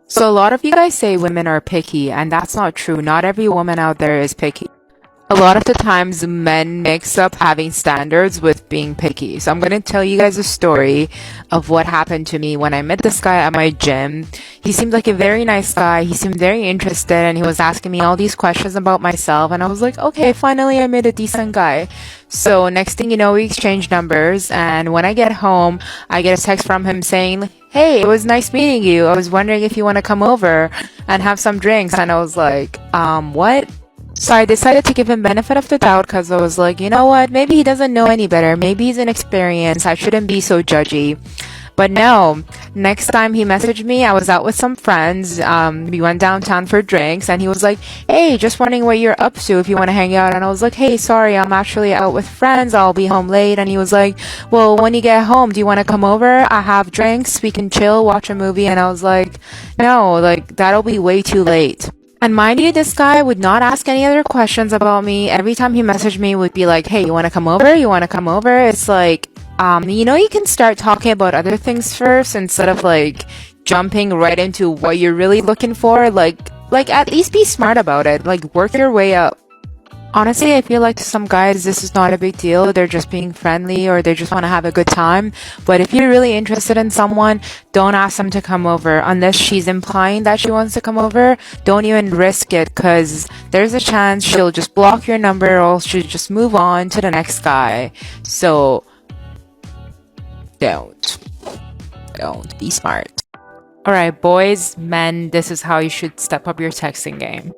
So a lot of you guys say women are picky, and that's not true. Not every woman out there is picky. A lot of the times men mix up having standards with being picky. So I'm going to tell you guys a story of what happened to me when I met this guy at my gym. He seemed like a very nice guy. He seemed very interested and he was asking me all these questions about myself, and I was like, okay, finally I met a decent guy. So next thing you know, we exchanged numbers, and when I get home, I get a text from him saying, "Hey, it was nice meeting you. I was wondering if you want to come over and have some drinks." And I was like, what? So I decided to give him benefit of the doubt because I was like, you know what? Maybe he doesn't know any better. Maybe he's inexperienced. I shouldn't be so judgy. But no, next time he messaged me, I was out with some friends. We went downtown for drinks and he was like, "Hey, just wondering what you're up to if you want to hang out." And I was like, "Hey, sorry, I'm actually out with friends. I'll be home late." And he was like, "Well, when you get home, do you want to come over? I have drinks. We can chill, watch a movie." And I was like, "No, like that'll be way too late." And mind you, this guy would not ask any other questions about me. Every time he messaged me, would be like, "Hey, you want to come over? You want to come over?" It's like, you can start talking about other things first instead of like jumping right into what you're really looking for. Like at least be smart about it. Like work your way up. Honestly, I feel like to some guys, this is not a big deal. They're just being friendly or they just want to have a good time. But if you're really interested in someone, don't ask them to come over unless she's implying that she wants to come over. Don't even risk it because there's a chance she'll just block your number or she'll just move on to the next guy. So don't. Don't be smart. Alright, boys, men, this is how you should step up your texting game.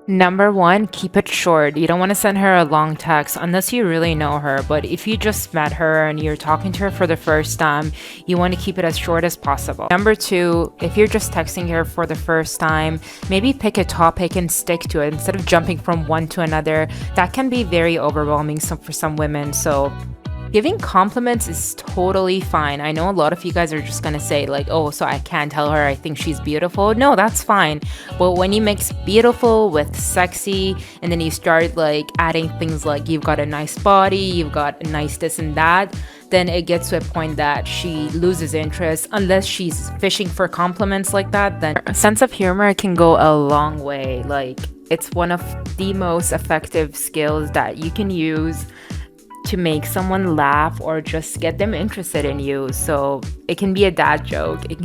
Number one, keep it short. You don't want to send her a long text unless you really know her. But if you just met her and you're talking to her for the first time, you want to keep it as short as possible. Number two, if you're just texting her for the first time, maybe pick a topic and stick to it instead of jumping from one to another. That can be very overwhelming for some women. So giving compliments is totally fine. I know a lot of you guys are just gonna say like, "Oh, so I can't tell her I think she's beautiful." No, that's fine. But when you mix beautiful with sexy and then you start like adding things like you've got a nice body, you've got a nice this and that, then it gets to a point that she loses interest. Unless she's fishing for compliments like that, then a sense of humor can go a long way. Like it's one of the most effective skills that you can use to make someone laugh or just get them interested in you. So it can be a dad joke, it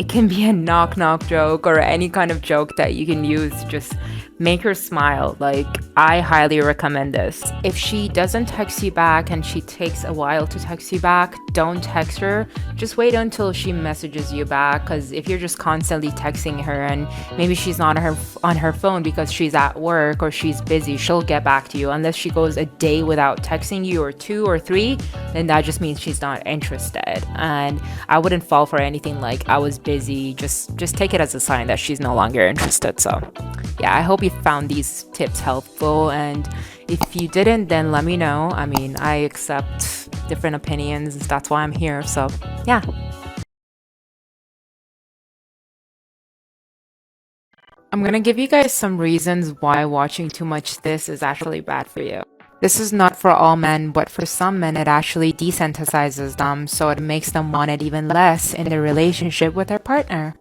can be a knock knock joke or any kind of joke that you can use to just make her smile. Like I highly recommend this. If she doesn't text you back and she takes a while to text you back, don't text her. Just wait until she messages you back, because if you're just constantly texting her and maybe she's not on her phone because she's at work or she's busy, she'll get back to you. Unless she goes a day without texting you or 2 or 3, then that just means she's not interested. And I wouldn't fall for anything like "I was busy." Just take it as a sign that she's no longer interested. So yeah, I hope you found these tips helpful, and if you didn't, then let me know. I mean, I accept different opinions. That's why I'm here. So yeah. I'm gonna give you guys some reasons why watching too much this is actually bad for you. This is not for all men, but for some men it actually desensitizes them, so it makes them want it even less in their relationship with their partner.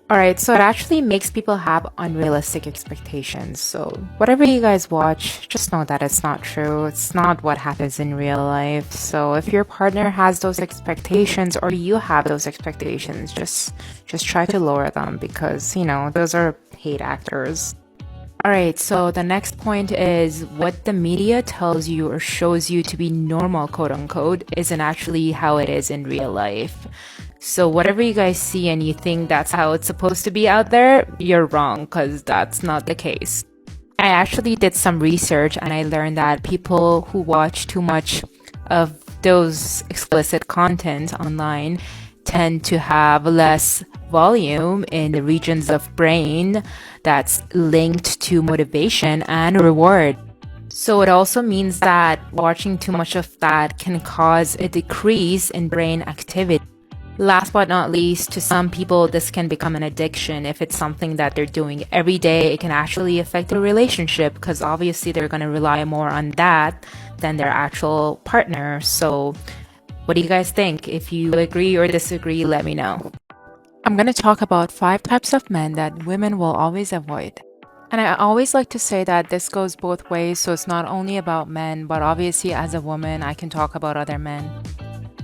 Alright, so it actually makes people have unrealistic expectations. So whatever you guys watch, just know that it's not true. It's not what happens in real life. So if your partner has those expectations or you have those expectations, just try to lower them because, those are paid actors. Alright, so the next point is what the media tells you or shows you to be normal, quote unquote, isn't actually how it is in real life. So whatever you guys see and you think that's how it's supposed to be out there, you're wrong, because that's not the case. I actually did some research and I learned that people who watch too much of those explicit content online tend to have less volume in the regions of brain that's linked to motivation and reward. So it also means that watching too much of that can cause a decrease in brain activity. Last but not least, to some people, this can become an addiction. If it's something that they're doing every day, it can actually affect their relationship because obviously they're going to rely more on that than their actual partner. So what do you guys think? If you agree or disagree, let me know. I'm going to talk about 5 types of men that women will always avoid. And I always like to say that this goes both ways, so it's not only about men, but obviously as a woman, I can talk about other men.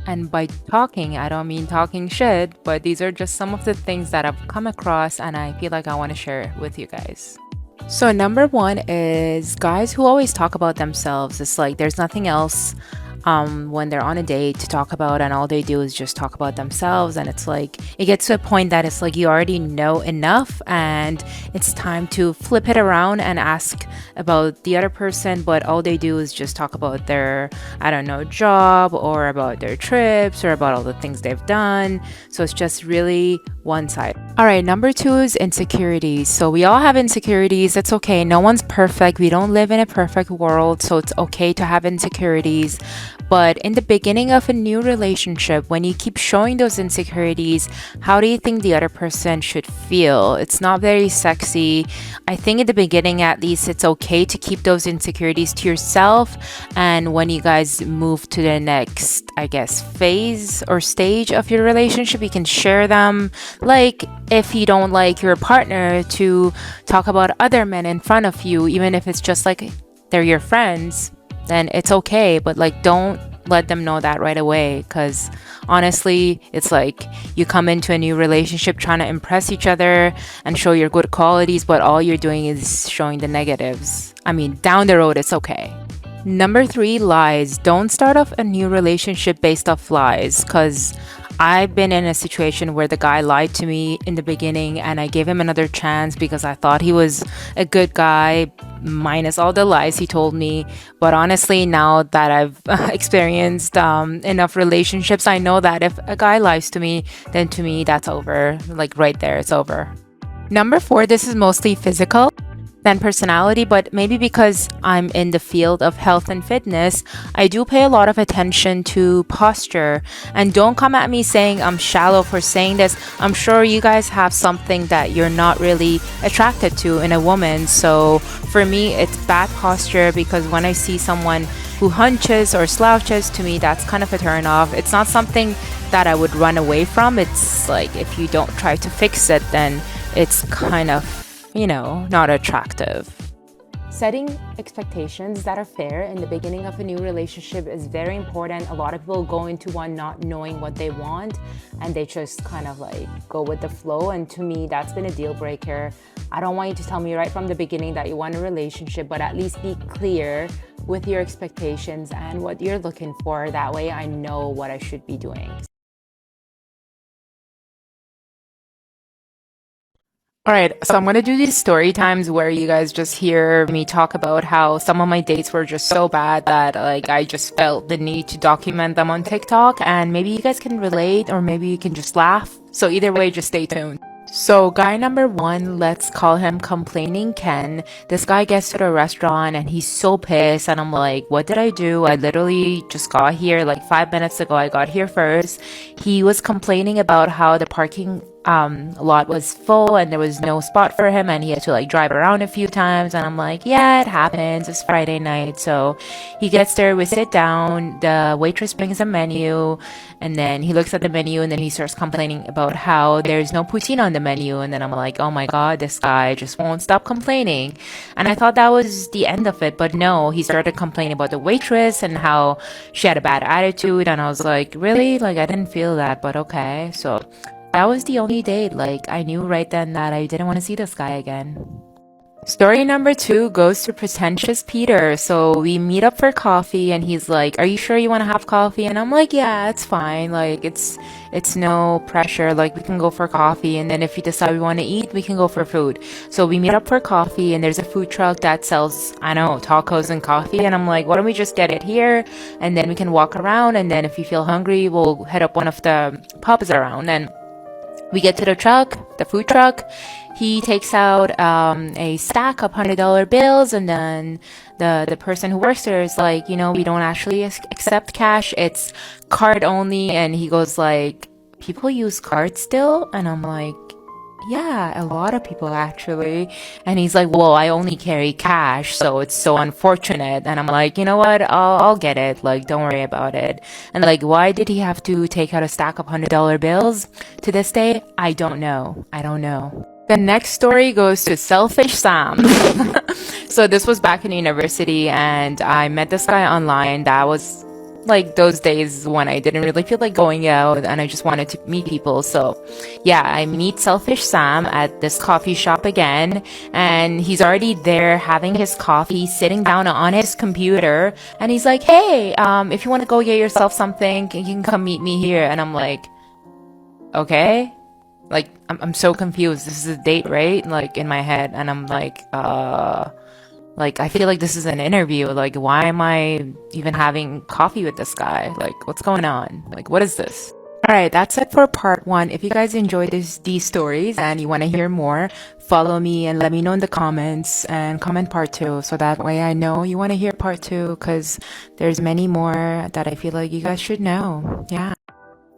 And by talking, I don't mean talking shit, but these are just some of the things that I've come across and I feel like I want to share with you guys. So, number one is guys who always talk about themselves. It's like there's nothing else when they're on a date to talk about, and all they do is just talk about themselves. And it's like it gets to a point that it's like you already know enough, and it's time to flip it around and ask about the other person. But all they do is just talk about their, I don't know, job or about their trips or about all the things they've done. So it's just really one side. All right, number two is insecurities. So we all have insecurities. It's okay. No one's perfect. We don't live in a perfect world. So it's okay to have insecurities. But in the beginning of a new relationship, when you keep showing those insecurities, how do you think the other person should feel? It's not very sexy. I think in the beginning, at least, it's okay to keep those insecurities to yourself. And when you guys move to the next, I guess, phase or stage of your relationship, you can share them. Like, if you don't like your partner to talk about other men in front of you, even if it's just like they're your friends, then it's okay. But like, don't let them know that right away, because honestly, it's like you come into a new relationship trying to impress each other and show your good qualities, but all you're doing is showing the negatives. I mean, down the road, it's okay. Number three, lies. Don't start off a new relationship based off lies, because I've been in a situation where the guy lied to me in the beginning and I gave him another chance because I thought he was a good guy, minus all the lies he told me. But honestly, now that I've experienced enough relationships, I know that if a guy lies to me, then to me, that's over. Like right there, it's over. Number four, this is mostly physical than personality, but maybe because I'm in the field of health and fitness, I do pay a lot of attention to posture. And don't come at me saying I'm shallow for saying this. I'm sure you guys have something that you're not really attracted to in a woman. So for me, it's bad posture, because when I see someone who hunches or slouches, to me, that's kind of a turn off. It's not something that I would run away from. It's like if you don't try to fix it, then it's kind of not attractive. Setting expectations that are fair in the beginning of a new relationship is very important. A lot of people go into one not knowing what they want, and they just kind of like go with the flow. And to me, that's been a deal breaker. I don't want you to tell me right from the beginning that you want a relationship, but at least be clear with your expectations and what you're looking for. That way I know what I should be doing. All right, so I'm gonna do these story times where you guys just hear me talk about how some of my dates were just so bad that like I just felt the need to document them on TikTok, and maybe you guys can relate or maybe you can just laugh. So either way, just stay tuned. So guy number one, let's call him Complaining Ken. This guy gets to the restaurant and he's so pissed, and I'm like, what did I do? I literally just got here like 5 minutes ago. I got here first. He was complaining about how the parking lot was full and there was no spot for him, and he had to like drive around a few times. And I'm like, yeah, it happens, it's Friday night. So he gets there, we sit down, the waitress brings a menu, and then he looks at the menu and then he starts complaining about how there's no poutine on the menu. And then I'm like, oh my god, this guy just won't stop complaining. And I thought that was the end of it, but no, he started complaining about the waitress and how she had a bad attitude. And I was like, really? Like, I didn't feel that, but okay. So that was the only date. Like, I knew right then that I didn't want to see this guy again. Story number two goes to Pretentious Peter. So we meet up for coffee and he's like, are you sure you want to have coffee? And I'm like, yeah, it's fine. Like, it's no pressure. Like, we can go for coffee, and then if we decide we want to eat, we can go for food. So we meet up for coffee, and there's a food truck that sells, I know, tacos and coffee. And I'm like, why don't we just get it here, and then we can walk around, and then if you feel hungry, we'll head up one of the pubs around. And we get to the food truck. He takes out a stack of $100 bills, and then the person who works there is like, we don't actually accept cash. It's card only. And he goes like, people use cards still? And I'm like, Yeah, a lot of people actually. And he's like, well, I only carry cash, so it's so unfortunate. And I'm like, you know what? I'll get it. Like, don't worry about it. And like, why did he have to take out a stack of $100 bills? To this day, I don't know. I don't know. The next story goes to Selfish Sam. So this was back in university, and I met this guy online. That was like those days when I didn't really feel like going out and I just wanted to meet people. So yeah, I meet Selfish Sam at this coffee shop again, and he's already there having his coffee, sitting down on his computer, and he's like, hey, if you want to go get yourself something, you can come meet me here. And I'm like, okay. Like, I'm so confused. This is a date, right? Like, in my head. And I'm like, I feel like this is an interview. Like, why am I even having coffee with this guy? Like, what's going on? Like, what is this? All right, that's it for part one. If you guys enjoyed these stories and you want to hear more, follow me and let me know in the comments and comment part two so that way I know you want to hear part two because there's many more that I feel like you guys should know. Yeah.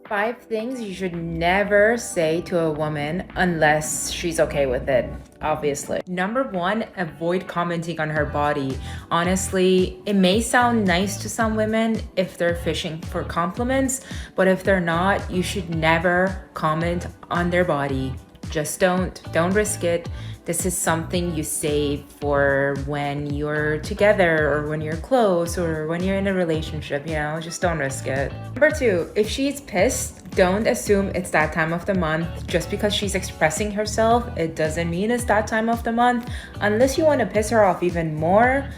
5 things you should never say to a woman unless she's okay with it, obviously. Number one, avoid commenting on her body. Honestly, it may sound nice to some women if they're fishing for compliments, but if they're not, you should never comment on their body. Just don't risk it. This is something you save for when you're together or when you're close or when you're in a relationship, just don't risk it. Number two, if she's pissed, don't assume it's that time of the month. Just because she's expressing herself, it doesn't mean it's that time of the month. Unless you want to piss her off even more,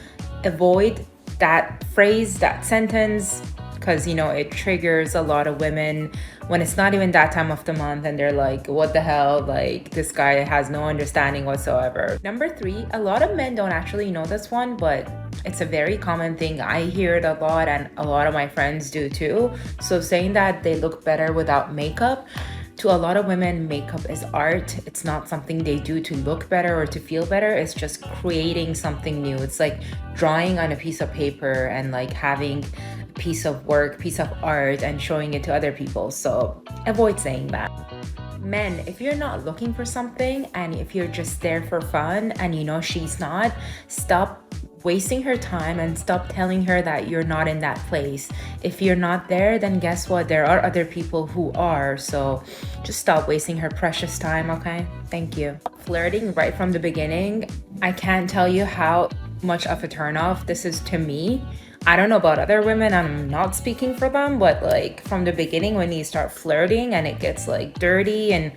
avoid that phrase, that sentence, because it triggers a lot of women when it's not even that time of the month and they're like, what the hell, like this guy has no understanding whatsoever. Number three, a lot of men don't actually know this one, but it's a very common thing. I hear it a lot and a lot of my friends do too. So saying that they look better without makeup, to a lot of women, makeup is art. It's not something they do to look better or to feel better. It's just creating something new. It's like drawing on a piece of paper and like having a piece of work, piece of art and showing it to other people. So avoid saying that. Men, if you're not looking for something and if you're just there for fun and she's not, stop wasting her time and stop telling her that you're not in that place. If you're not there, then guess what? There are other people who are. So just stop wasting her precious time, okay? Thank you. Flirting right from the beginning, I can't tell you how much of a turnoff this is to me. I don't know about other women, I'm not speaking for them, but like from the beginning when you start flirting and it gets like dirty and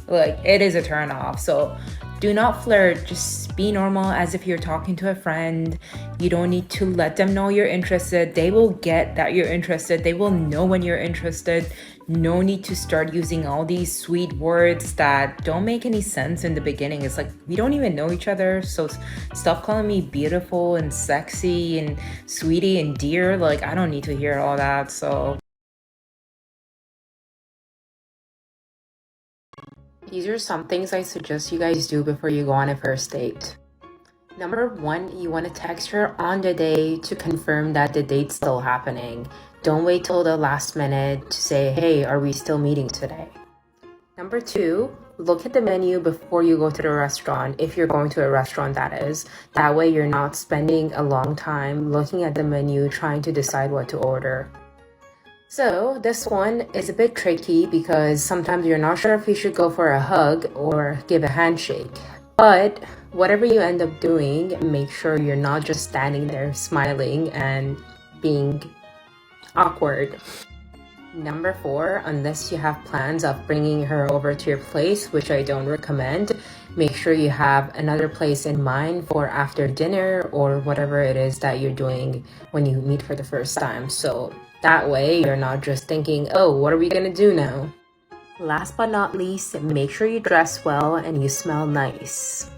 like it is a turn off. So do not flirt, just be normal as if you're talking to a friend. You don't need to let them know you're interested. They will get that you're interested. They will know when you're interested. No need to start using all these sweet words that don't make any sense in the beginning. It's like we don't even know each other, so stop calling me beautiful and sexy and sweetie and dear. Like I don't need to hear all that. So these are some things I suggest you guys do before you go on a first date. Number one, you want to text her on the day to confirm that the date's still happening. Don't wait till the last minute to say, hey, are we still meeting today? Number two, look at the menu before you go to the restaurant, if you're going to a restaurant, that is. That way you're not spending a long time looking at the menu trying to decide what to order. So this one is a bit tricky because sometimes you're not sure if you should go for a hug or give a handshake. But whatever you end up doing, make sure you're not just standing there smiling and being awkward. Number four, unless you have plans of bringing her over to your place, which I don't recommend, make sure you have another place in mind for after dinner or whatever it is that you're doing when you meet for the first time. So that way you're not just thinking, oh, what are we gonna do now? Last but not least, make sure you dress well and you smell nice.